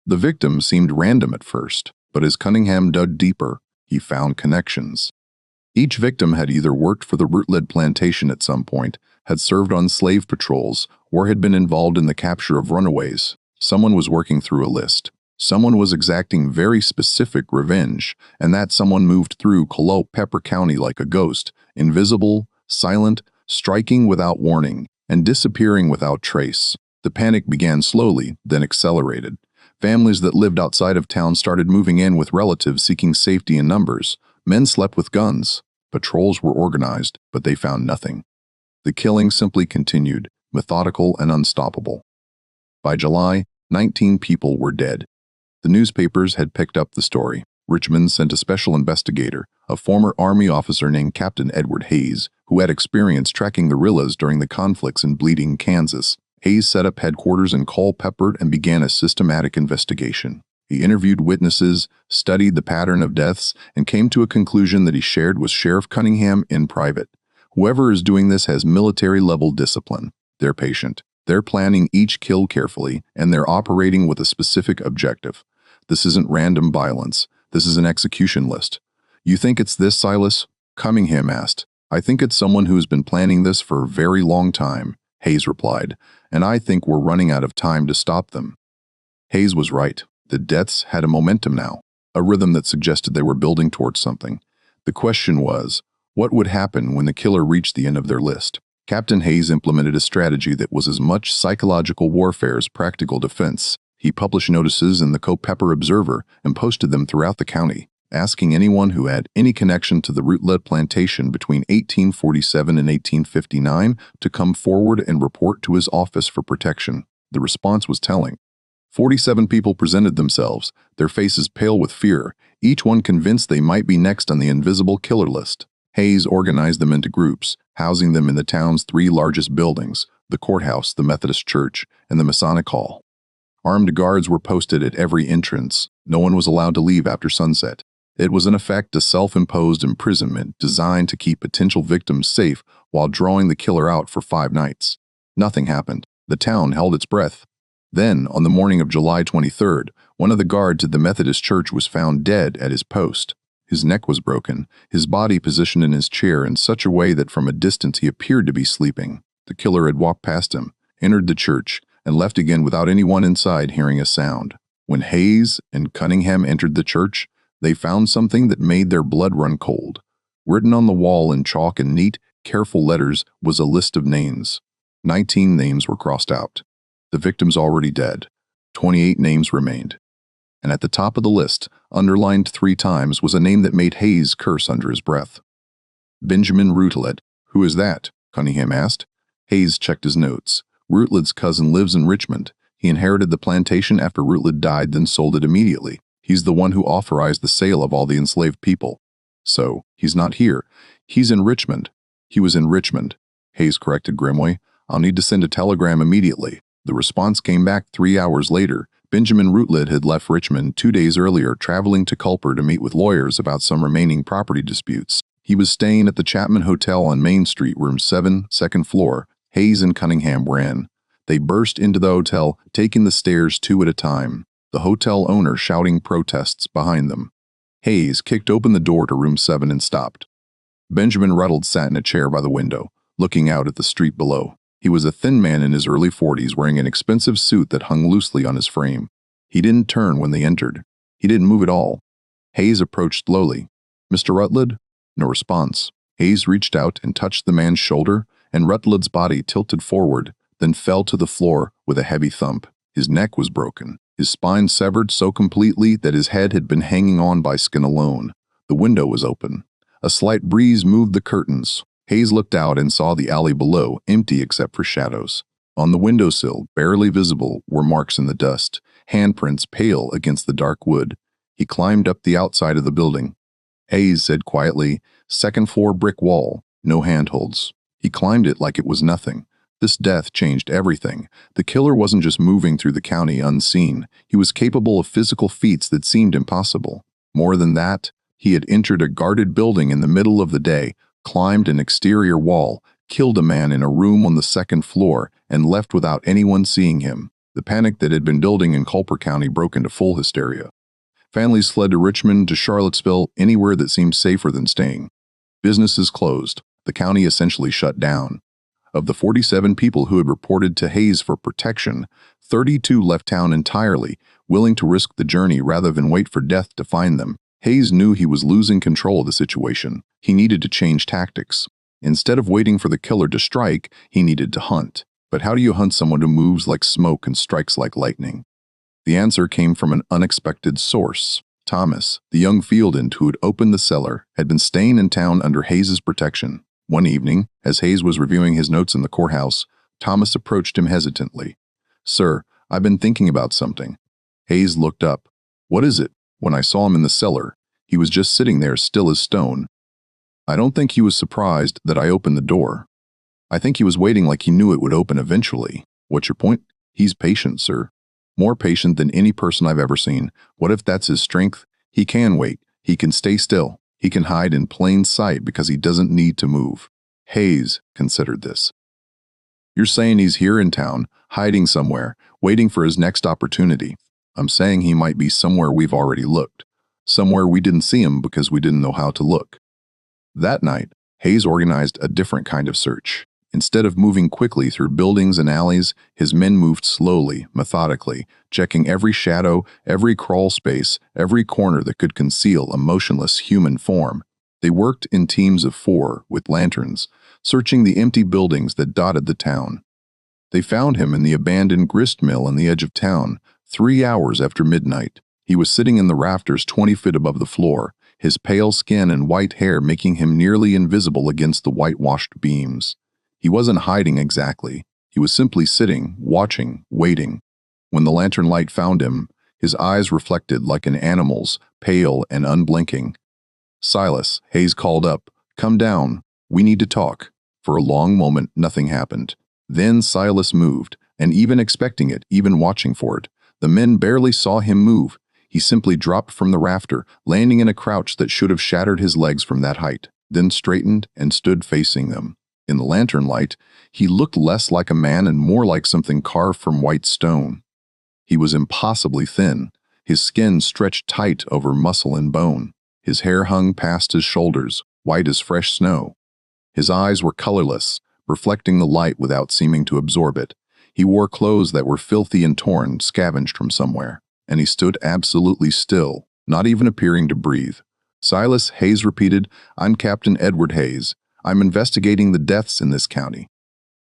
The victim seemed random at first, but as Cunningham dug deeper, he found connections. Each victim had either worked for the Rutled plantation at some point, had served on slave patrols, or had been involved in the capture of runaways. Someone was working through a list. Someone was exacting very specific revenge, and that someone moved through Colper County like a ghost, invisible, silent, striking without warning, and disappearing without trace. The panic began slowly, then accelerated. Families that lived outside of town started moving in with relatives seeking safety in numbers. Men slept with guns. Patrols were organized, but they found nothing. The killing simply continued, methodical and unstoppable. By July, 19 people were dead. The newspapers had picked up the story. Richmond sent a special investigator, a former Army officer named Captain Edward Hayes, who had experience tracking guerrillas during the conflicts in Bleeding, Kansas. Hayes set up headquarters in Culpeper and began a systematic investigation. He interviewed witnesses, studied the pattern of deaths, and came to a conclusion that he shared with Sheriff Cunningham in private. Whoever is doing this has military-level discipline. They're patient. They're planning each kill carefully, and they're operating with a specific objective. This isn't random violence. This is an execution list. You think it's this, Silas? Cunningham asked. I think it's someone who's been planning this for a very long time, Hayes replied, and I think we're running out of time to stop them. Hayes was right. The deaths had a momentum now, a rhythm that suggested they were building towards something. The question was, what would happen when the killer reached the end of their list? Captain Hayes implemented a strategy that was as much psychological warfare as practical defense. He published notices in the Culpeper Observer and posted them throughout the county, asking anyone who had any connection to the Rutled plantation between 1847 and 1859 to come forward and report to his office for protection. The response was telling. 47 people presented themselves, their faces pale with fear, each one convinced they might be next on the invisible killer list. Hayes organized them into groups, housing them in the town's 3 largest buildings, the courthouse, the Methodist church, and the Masonic Hall. Armed guards were posted at every entrance. No one was allowed to leave after sunset. It was in effect a self-imposed imprisonment designed to keep potential victims safe while drawing the killer out for 5 nights. Nothing happened. The town held its breath. Then, on the morning of July 23rd, one of the guards at the Methodist church was found dead at his post. His neck was broken, his body positioned in his chair in such a way that from a distance he appeared to be sleeping. The killer had walked past him, entered the church, and left again without anyone inside hearing a sound. When Hayes and Cunningham entered the church, they found something that made their blood run cold. Written on the wall in chalk and neat, careful letters was a list of names. 19 names were crossed out. The victims already dead. 28 names remained. And at the top of the list, underlined 3 times, was a name that made Hayes curse under his breath. Benjamin Rutled. Who is that? Cunningham asked. Hayes checked his notes. Rutled's cousin lives in Richmond. He inherited the plantation after Rutled died, then sold it immediately. He's the one who authorized the sale of all the enslaved people. So, he's not here. He's in Richmond. He was in Richmond, Hayes corrected grimly. I'll need to send a telegram immediately. The response came back 3 hours later. Benjamin Rutled had left Richmond 2 days earlier, traveling to Colper to meet with lawyers about some remaining property disputes. He was staying at the Chapman Hotel on Main Street, room 7, second floor. Hayes and Cunningham were in. They burst into the hotel, taking the stairs 2 at a time, the hotel owner shouting protests behind them. Hayes kicked open the door to room 7 and stopped. Benjamin Rutled sat in a chair by the window, looking out at the street below. He was a thin man in his early 40s, wearing an expensive suit that hung loosely on his frame. He didn't turn when they entered. He didn't move at all. Hayes approached slowly. "Mr. Rutled?" No response. Hayes reached out and touched the man's shoulder, and Rutled's body tilted forward, then fell to the floor with a heavy thump. His neck was broken, his spine severed so completely that his head had been hanging on by skin alone. The window was open. A slight breeze moved the curtains. Hayes looked out and saw the alley below, empty except for shadows. On the windowsill, barely visible, were marks in the dust, handprints pale against the dark wood. He climbed up the outside of the building. Hayes said quietly, "Second floor brick wall, no handholds." He climbed it like it was nothing. This death changed everything. The killer wasn't just moving through the county unseen. He was capable of physical feats that seemed impossible. More than that, he had entered a guarded building in the middle of the day, climbed an exterior wall, killed a man in a room on the second floor, and left without anyone seeing him. The panic that had been building in Colper County broke into full hysteria. Families fled to Richmond, to Charlottesville, anywhere that seemed safer than staying. Businesses closed. The county essentially shut down. Of the 47 people who had reported to Hayes for protection, 32 left town entirely, willing to risk the journey rather than wait for death to find them. Hayes knew he was losing control of the situation. He needed to change tactics. Instead of waiting for the killer to strike, he needed to hunt. But how do you hunt someone who moves like smoke and strikes like lightning? The answer came from an unexpected source. Thomas, the young fieldand who had opened the cellar, had been staying in town under Hayes's protection. One evening, as Hayes was reviewing his notes in the courthouse, Thomas approached him hesitantly. "Sir, I've been thinking about something." Hayes looked up. "What is it?" "When I saw him in the cellar, he was just sitting there still as stone. I don't think he was surprised that I opened the door. I think he was waiting like he knew it would open eventually." "What's your point?" "He's patient, sir. More patient than any person I've ever seen. What if that's his strength? He can wait. He can stay still. He can hide in plain sight because he doesn't need to move." Hayes considered this. "You're saying he's here in town, hiding somewhere, waiting for his next opportunity. I'm saying he might be somewhere we've already looked. Somewhere we didn't see him because we didn't know how to look." That night, Hayes organized a different kind of search. Instead of moving quickly through buildings and alleys, his men moved slowly, methodically, checking every shadow, every crawl space, every corner that could conceal a motionless human form. They worked in teams of 4 with lanterns, searching the empty buildings that dotted the town. They found him in the abandoned grist mill on the edge of town, 3 hours after midnight. He was sitting in the rafters 20 feet above the floor, his pale skin and white hair making him nearly invisible against the whitewashed beams. He wasn't hiding exactly. He was simply sitting, watching, waiting. When the lantern light found him, his eyes reflected like an animal's, pale and unblinking. "Silas," Hayes called up, "come down. We need to talk." For a long moment, nothing happened. Then Silas moved, and even expecting it, even watching for it. The men barely saw him move. He simply dropped from the rafter, landing in a crouch that should have shattered his legs from that height, then straightened and stood facing them. In the lantern light, he looked less like a man and more like something carved from white stone. He was impossibly thin. His skin stretched tight over muscle and bone. His hair hung past his shoulders, white as fresh snow. His eyes were colorless, reflecting the light without seeming to absorb it. He wore clothes that were filthy and torn, scavenged from somewhere. And he stood absolutely still, not even appearing to breathe. "Silas," Hayes repeated, "I'm Captain Edward Hayes. I'm investigating the deaths in this county."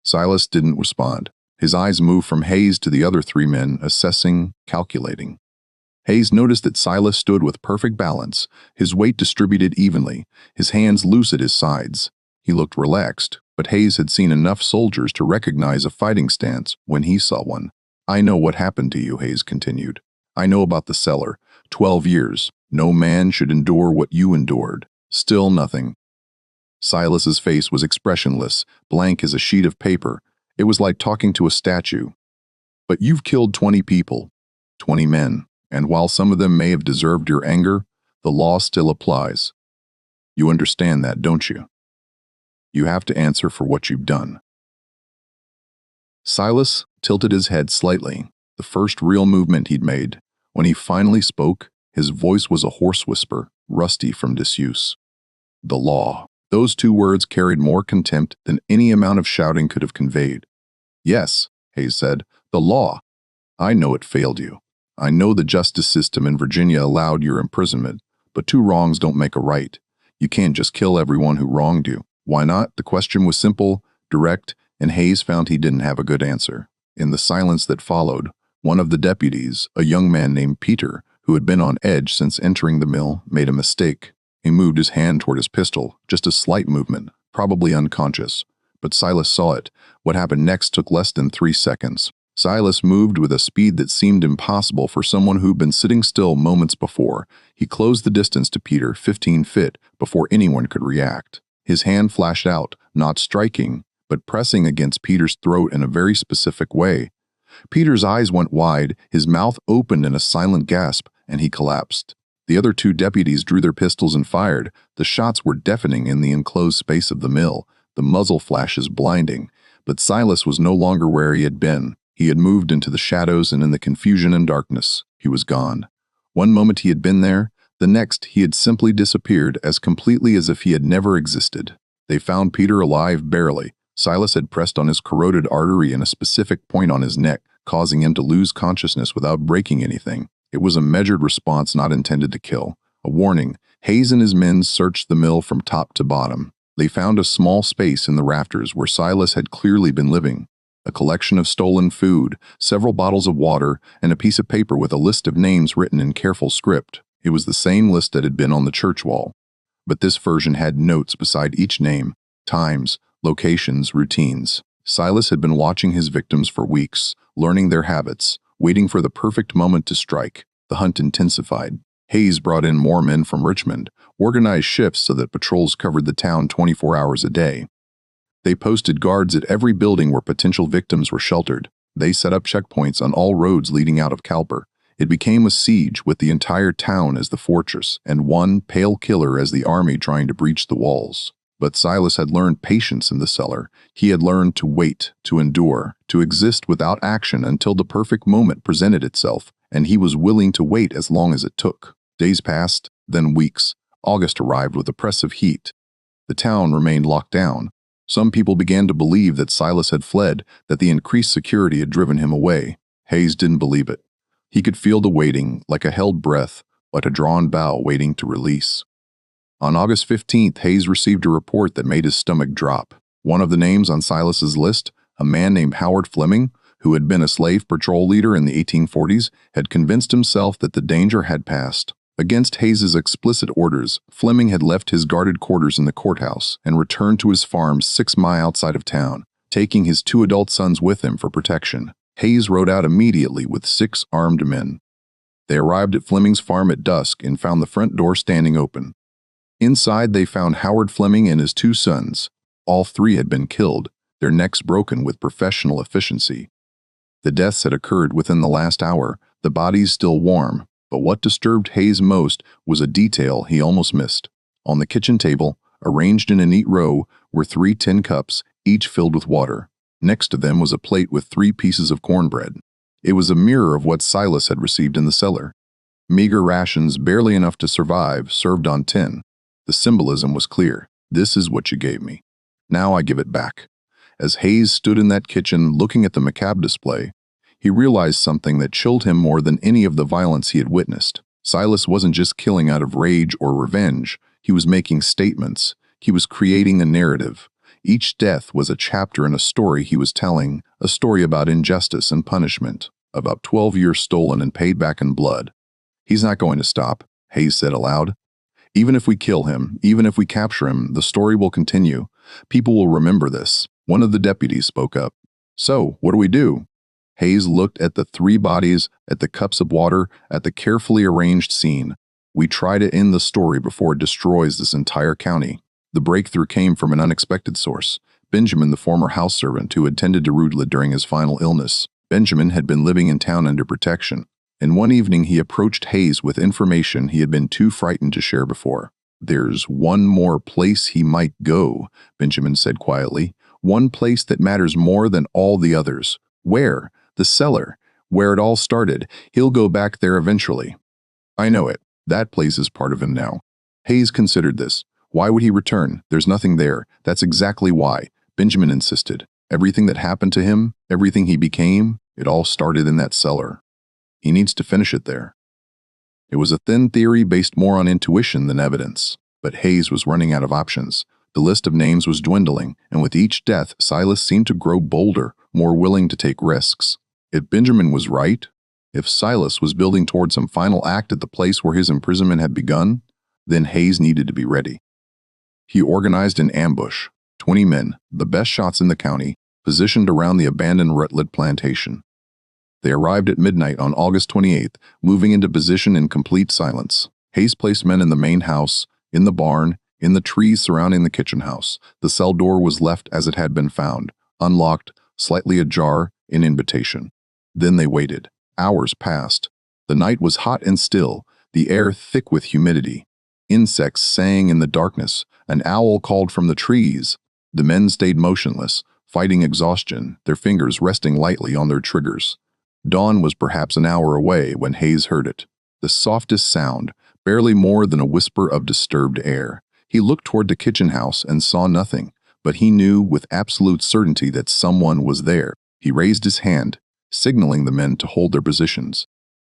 Silas didn't respond. His eyes moved from Hayes to the other 3 men, assessing, calculating. Hayes noticed that Silas stood with perfect balance, his weight distributed evenly, his hands loose at his sides. He looked relaxed, but Hayes had seen enough soldiers to recognize a fighting stance when he saw one. "I know what happened to you," Hayes continued. "I know about the cellar. 12 years. No man should endure what you endured. Still nothing. Silas's face was expressionless, blank as a sheet of paper. It was like talking to a statue. But you've killed 20 people, 20 men, and while some of them may have deserved your anger, the law still applies. You understand that, don't you? You have to answer for what you've done. Silas tilted his head slightly, the first real movement he'd made. When he finally spoke, his voice was a hoarse whisper, rusty from disuse. The law. Those two words carried more contempt than any amount of shouting could have conveyed. Yes, Hayes said, the law. I know it failed you. I know the justice system in Virginia allowed your imprisonment, but two wrongs don't make a right. You can't just kill everyone who wronged you. Why not? The question was simple, direct, and Hayes found he didn't have a good answer. In the silence that followed, one of the deputies, a young man named Peter, who had been on edge since entering the mill, made a mistake. He moved his hand toward his pistol, just a slight movement, probably unconscious. But Silas saw it. What happened next took less than 3 seconds. Silas moved with a speed that seemed impossible for someone who'd been sitting still moments before. He closed the distance to Peter, 15 feet, before anyone could react. His hand flashed out, not striking, but pressing against Peter's throat in a very specific way. Peter's eyes went wide, his mouth opened in a silent gasp, and he collapsed. The other two deputies drew their pistols and fired. The shots were deafening in the enclosed space of the mill, the muzzle flashes blinding. But Silas was no longer where he had been. He had moved into the shadows, and in the confusion and darkness, he was gone. One moment he had been there, the next he had simply disappeared as completely as if he had never existed. They found Peter alive barely. Silas had pressed on his corroded artery in a specific point on his neck, causing him to lose consciousness without breaking anything. It was a measured response not intended to kill. A warning. Hayes and his men searched the mill from top to bottom. They found a small space in the rafters where Silas had clearly been living. A collection of stolen food, several bottles of water, and a piece of paper with a list of names written in careful script. It was the same list that had been on the church wall. But this version had notes beside each name, times, locations, routines. Silas had been watching his victims for weeks, learning their habits, waiting for the perfect moment to strike. The hunt intensified. Hayes brought in more men from Richmond, organized shifts so that patrols covered the town 24 hours a day. They posted guards at every building where potential victims were sheltered. They set up checkpoints on all roads leading out of Colper. It became a siege with the entire town as the fortress and one pale killer as the army trying to breach the walls. But Silas had learned patience in the cellar. He had learned to wait, to endure, to exist without action until the perfect moment presented itself, and he was willing to wait as long as it took. Days passed, then weeks. August arrived with oppressive heat. The town remained locked down. Some people began to believe that Silas had fled, that the increased security had driven him away. Hayes didn't believe it. He could feel the waiting, like a held breath, like a drawn bow waiting to release. On August 15th, Hayes received a report that made his stomach drop. One of the names on Silas's list, a man named Howard Fleming, who had been a slave patrol leader in the 1840s, had convinced himself that the danger had passed. Against Hayes's explicit orders, Fleming had left his guarded quarters in the courthouse and returned to his farm 6 miles outside of town, taking his 2 adult sons with him for protection. Hayes rode out immediately with 6 armed men. They arrived at Fleming's farm at dusk and found the front door standing open. Inside, they found Howard Fleming and his 2 sons. All 3 had been killed, their necks broken with professional efficiency. The deaths had occurred within the last hour, the bodies still warm. But what disturbed Hayes most was a detail he almost missed. On the kitchen table, arranged in a neat row, were 3 tin cups, each filled with water. Next to them was a plate with 3 pieces of cornbread. It was a mirror of what Silas had received in the cellar. Meager rations, barely enough to survive, served on tin. The symbolism was clear. This is what you gave me. Now I give it back. As Hayes stood in that kitchen looking at the macabre display, he realized something that chilled him more than any of the violence he had witnessed. Silas wasn't just killing out of rage or revenge. He was making statements. He was creating a narrative. Each death was a chapter in a story he was telling, a story about injustice and punishment, about 12 years stolen and paid back in blood. He's not going to stop, Hayes said aloud. Even if we kill him, even if we capture him, the story will continue. People will remember this. One of the deputies spoke up. So, what do we do? Hayes looked at the 3 bodies, at the cups of water, at the carefully arranged scene. We try to end the story before it destroys this entire county. The breakthrough came from an unexpected source. Benjamin, the former house servant who had tended to Rutled during his final illness. Benjamin had been living in town under protection, and one evening he approached Hayes with information he had been too frightened to share before. "There's one more place he might go," Benjamin said quietly. "One place that matters more than all the others." "Where?" "The cellar. Where it all started. He'll go back there eventually." "I know it. That place is part of him now." Hayes considered this. "Why would he return? There's nothing there." "That's exactly why," Benjamin insisted. "Everything that happened to him, everything he became, it all started in that cellar. He needs to finish it there." It was a thin theory based more on intuition than evidence, but Hayes was running out of options. The list of names was dwindling, and with each death, Silas seemed to grow bolder, more willing to take risks. If Benjamin was right, if Silas was building toward some final act at the place where his imprisonment had begun, then Hayes needed to be ready. He organized an ambush. 20 men, the best shots in the county, positioned around the abandoned Rutled plantation. They arrived at midnight on August 28th, moving into position in complete silence. Hayes placed men in the main house, in the barn, in the trees surrounding the kitchen house. The cell door was left as it had been found, unlocked, slightly ajar, in invitation. Then they waited. Hours passed. The night was hot and still, the air thick with humidity. Insects sang in the darkness. An owl called from the trees. The men stayed motionless, fighting exhaustion, their fingers resting lightly on their triggers. Dawn was perhaps an hour away when Hayes heard it. The softest sound, barely more than a whisper of disturbed air. He looked toward the kitchen house and saw nothing, but he knew with absolute certainty that someone was there. He raised his hand, signaling the men to hold their positions.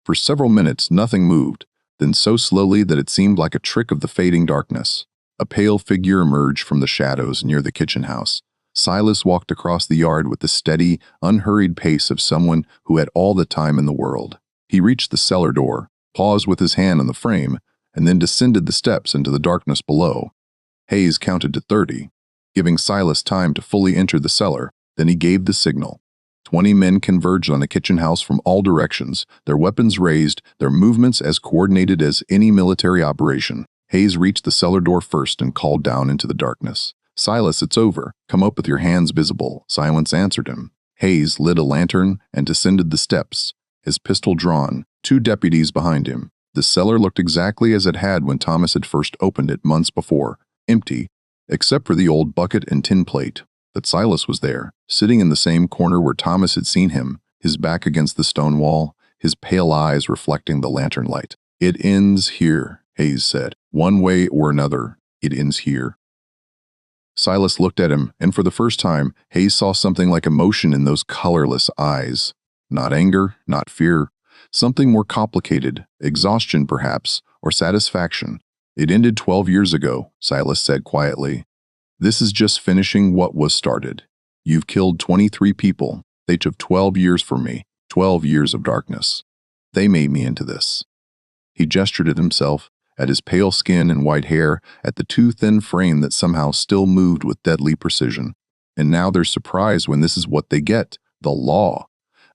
For several minutes, nothing moved, then so slowly that it seemed like a trick of the fading darkness. A pale figure emerged from the shadows near the kitchen house. Silas walked across the yard with the steady, unhurried pace of someone who had all the time in the world. He reached the cellar door, paused with his hand on the frame, and then descended the steps into the darkness below. Hayes counted to 30, giving Silas time to fully enter the cellar. Then he gave the signal. 20 men converged on the kitchen house from all directions, their weapons raised, their movements as coordinated as any military operation. Hayes reached the cellar door first and called down into the darkness. "Silas, it's over. Come up with your hands visible." Silence answered him. Hayes lit a lantern and descended the steps, his pistol drawn, 2 deputies behind him. The cellar looked exactly as it had when Thomas had first opened it months before, empty, except for the old bucket and tin plate. But Silas was there, sitting in the same corner where Thomas had seen him, his back against the stone wall, his pale eyes reflecting the lantern light. "It ends here," Hayes said. "One way or another, it ends here." Silas looked at him, and for the first time, Hayes saw something like emotion in those colorless eyes. Not anger, not fear. Something more complicated, exhaustion perhaps, or satisfaction. "It ended 12 years ago," Silas said quietly. "This is just finishing what was started. You've killed 23 people. They took 12 years for me, 12 years of darkness. They made me into this." He gestured at himself, at his pale skin and white hair, at the too thin frame that somehow still moved with deadly precision. And now they're surprised when this is what they get, the law.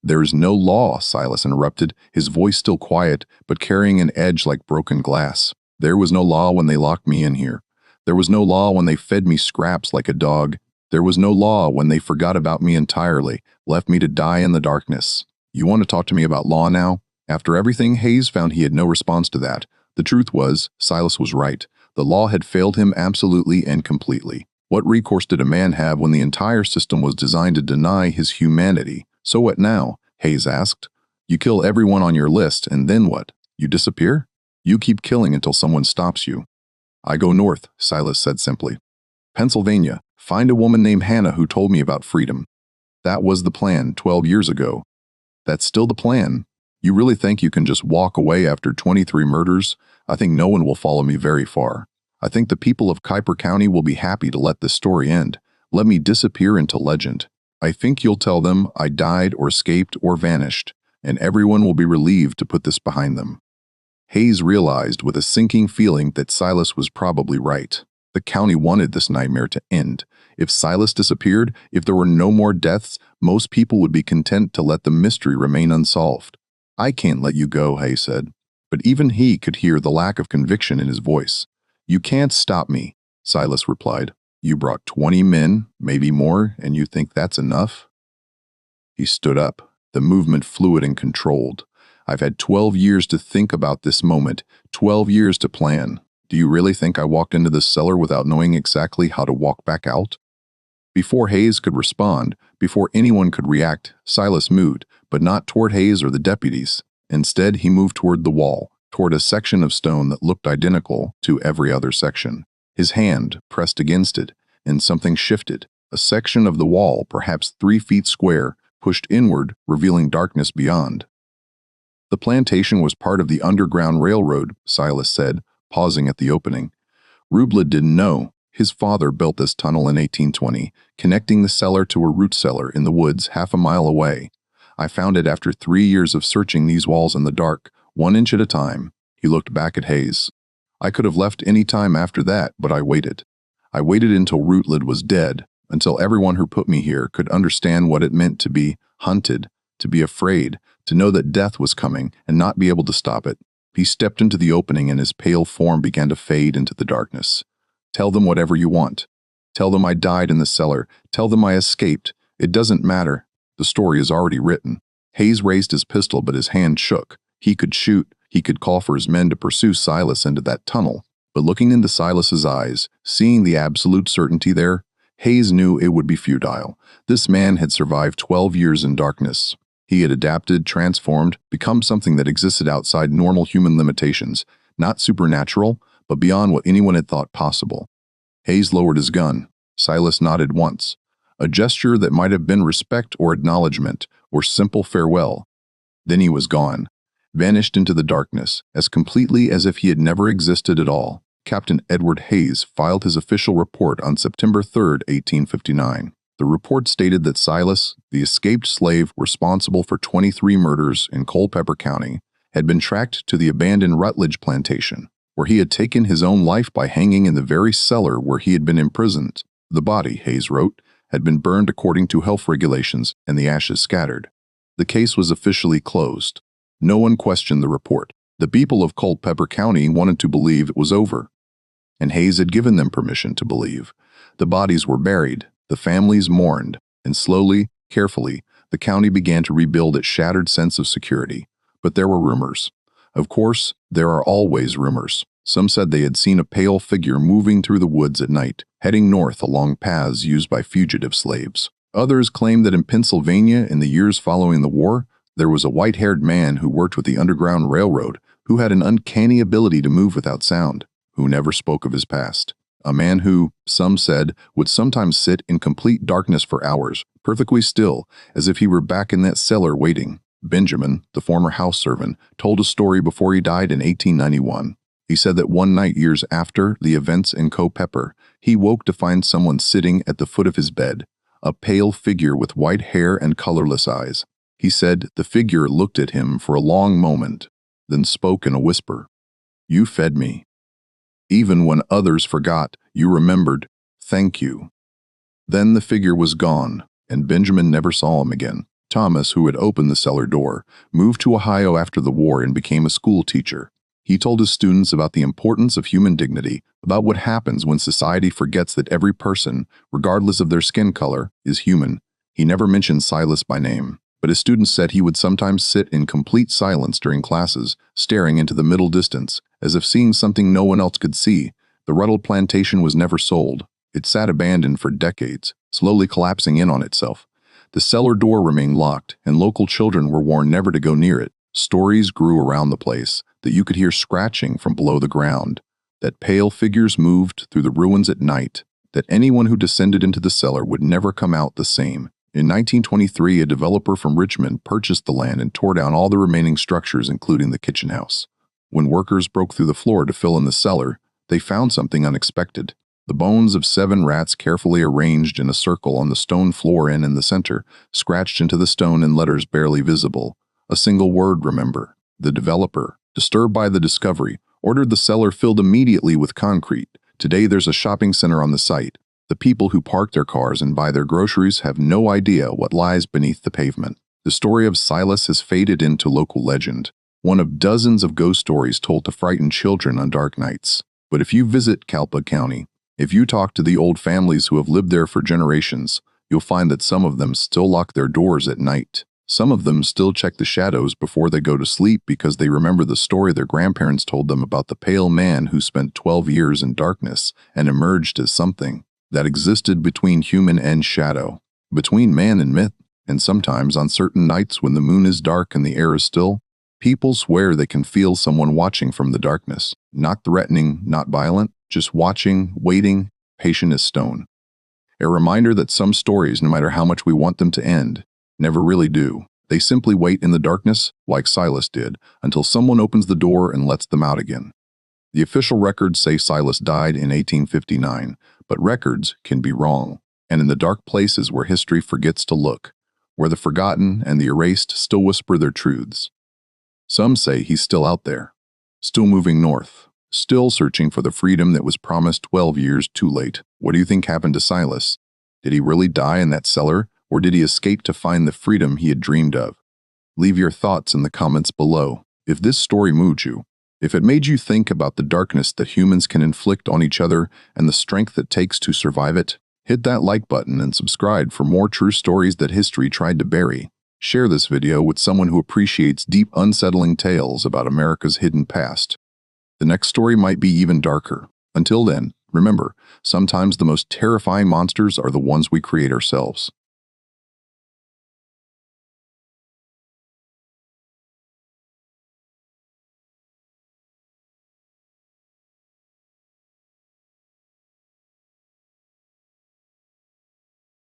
"There is no law," Silas interrupted, his voice still quiet, but carrying an edge like broken glass. "There was no law when they locked me in here. There was no law when they fed me scraps like a dog. There was no law when they forgot about me entirely, left me to die in the darkness. You want to talk to me about law now?" After everything, Hayes found he had no response to that. The truth was, Silas was right. The law had failed him absolutely and completely. What recourse did a man have when the entire system was designed to deny his humanity? "So what now?" Hayes asked. "You kill everyone on your list, and then what? You disappear? You keep killing until someone stops you." "I go north," Silas said simply. "Pennsylvania. Find a woman named Hannah who told me about freedom." "That was the plan 12 years ago." "That's still the plan. You really think you can just walk away after 23 murders? I think no one will follow me very far. I think the people of Colper County will be happy to let this story end. Let me disappear into legend. I think you'll tell them I died or escaped or vanished, and everyone will be relieved to put this behind them." Hayes realized with a sinking feeling that Silas was probably right. The county wanted this nightmare to end. If Silas disappeared, if there were no more deaths, most people would be content to let the mystery remain unsolved. "I can't let you go," Hayes said. but even he could hear the lack of conviction in his voice. "You can't stop me," Silas replied. "You brought 20 men, maybe more, and you think that's enough?" He stood up, the movement fluid and controlled. "I've had 12 years to think about this moment, 12 years to plan. Do you really think I walked into this cellar without knowing exactly how to walk back out?" Before Hayes could respond, before anyone could react, Silas moved, but not toward Hayes or the deputies. Instead, he moved toward the wall, toward a section of stone that looked identical to every other section. His hand pressed against it, and something shifted. A section of the wall, perhaps 3 feet square, pushed inward, revealing darkness beyond. "The plantation was part of the Underground Railroad," Silas said, pausing at the opening. "Rutled didn't know. His father built this tunnel in 1820, connecting the cellar to a root cellar in the woods half a mile away. I found it after 3 years of searching these walls in the dark, 1 inch at a time." He looked back at Hayes. "I could have left any time after that, but I waited. I waited until Rutled was dead, until everyone who put me here could understand what it meant to be hunted, to be afraid, to know that death was coming and not be able to stop it." He stepped into the opening and his pale form began to fade into the darkness. "Tell them whatever you want. Tell them I died in the cellar. Tell them I escaped. It doesn't matter. The story is already written." Hayes raised his pistol, but his hand shook. He could shoot. He could call for his men to pursue Silas into that tunnel. But looking into Silas's eyes, seeing the absolute certainty there, Hayes knew it would be futile. This man had survived 12 years in darkness. He had adapted, transformed, become something that existed outside normal human limitations, not supernatural, but beyond what anyone had thought possible. Hayes lowered his gun. Silas nodded once, a gesture that might have been respect or acknowledgement or simple farewell. Then he was gone, vanished into the darkness, as completely as if he had never existed at all. Captain Edward Hayes filed his official report on September 3, 1859. The report stated that Silas, the escaped slave responsible for 23 murders in Colper County, had been tracked to the abandoned Rutled plantation, where he had taken his own life by hanging in the very cellar where he had been imprisoned. The body, Hayes wrote, had been burned according to health regulations and the ashes scattered. The case was officially closed. No one questioned the report. The people of Colper County wanted to believe it was over, and Hayes had given them permission to believe. The bodies were buried, the families mourned, and slowly, carefully, the county began to rebuild its shattered sense of security. But there were rumors. Of course, there are always rumors. Some said they had seen a pale figure moving through the woods at night, heading north along paths used by fugitive slaves. Others claimed that in Pennsylvania, in the years following the war, there was a white-haired man who worked with the Underground Railroad, who had an uncanny ability to move without sound, who never spoke of his past. A man who, some said, would sometimes sit in complete darkness for hours, perfectly still, as if he were back in that cellar waiting. Benjamin, the former house servant, told a story before he died in 1891. He said that one night years after the events in Culpeper, he woke to find someone sitting at the foot of his bed, a pale figure with white hair and colorless eyes. He said the figure looked at him for a long moment, then spoke in a whisper. "You fed me. Even when others forgot, you remembered. Thank you." Then the figure was gone, and Benjamin never saw him again. Thomas, who had opened the cellar door, moved to Ohio after the war and became a school teacher. He told his students about the importance of human dignity, about what happens when society forgets that every person, regardless of their skin color, is human. He never mentioned Silas by name, but his students said he would sometimes sit in complete silence during classes, staring into the middle distance, as if seeing something no one else could see. The Rutled plantation was never sold. It sat abandoned for decades, slowly collapsing in on itself. The cellar door remained locked, and local children were warned never to go near it. Stories grew around the place, that you could hear scratching from below the ground, that pale figures moved through the ruins at night, that anyone who descended into the cellar would never come out the same. In 1923, a developer from Richmond purchased the land and tore down all the remaining structures, including the kitchen house. When workers broke through the floor to fill in the cellar, they found something unexpected. The bones of 7 rats carefully arranged in a circle on the stone floor and in the center, scratched into the stone in letters barely visible. A single word, remember. The developer, disturbed by the discovery, ordered the cellar filled immediately with concrete. Today there's a shopping center on the site. The people who park their cars and buy their groceries have no idea what lies beneath the pavement. The story of Silas has faded into local legend. one of dozens of ghost stories told to frighten children on dark nights. But if you visit Colper County, if you talk to the old families who have lived there for generations, you'll find that some of them still lock their doors at night. Some of them still check the shadows before they go to sleep because they remember the story their grandparents told them about the pale man who spent 12 years in darkness and emerged as something that existed between human and shadow, between man and myth. And sometimes on certain nights when the moon is dark and the air is still, people swear they can feel someone watching from the darkness. Not threatening, not violent, just watching, waiting, patient as stone. A reminder that some stories, no matter how much we want them to end, never really do. They simply wait in the darkness, like Silas did, until someone opens the door and lets them out again. The official records say Silas died in 1859, but records can be wrong. And in the dark places where history forgets to look, where the forgotten and the erased still whisper their truths. Some say he's still out there, still moving north, still searching for the freedom that was promised 12 years too late. What do you think happened to Silas? Did he really die in that cellar, or did he escape to find the freedom he had dreamed of? Leave your thoughts in the comments below. If this story moved you, if it made you think about the darkness that humans can inflict on each other and the strength it takes to survive it, hit that like button and subscribe for more true stories that history tried to bury. Share this video with someone who appreciates deep, unsettling tales about America's hidden past. The next story might be even darker. Until then, remember, sometimes the most terrifying monsters are the ones we create ourselves.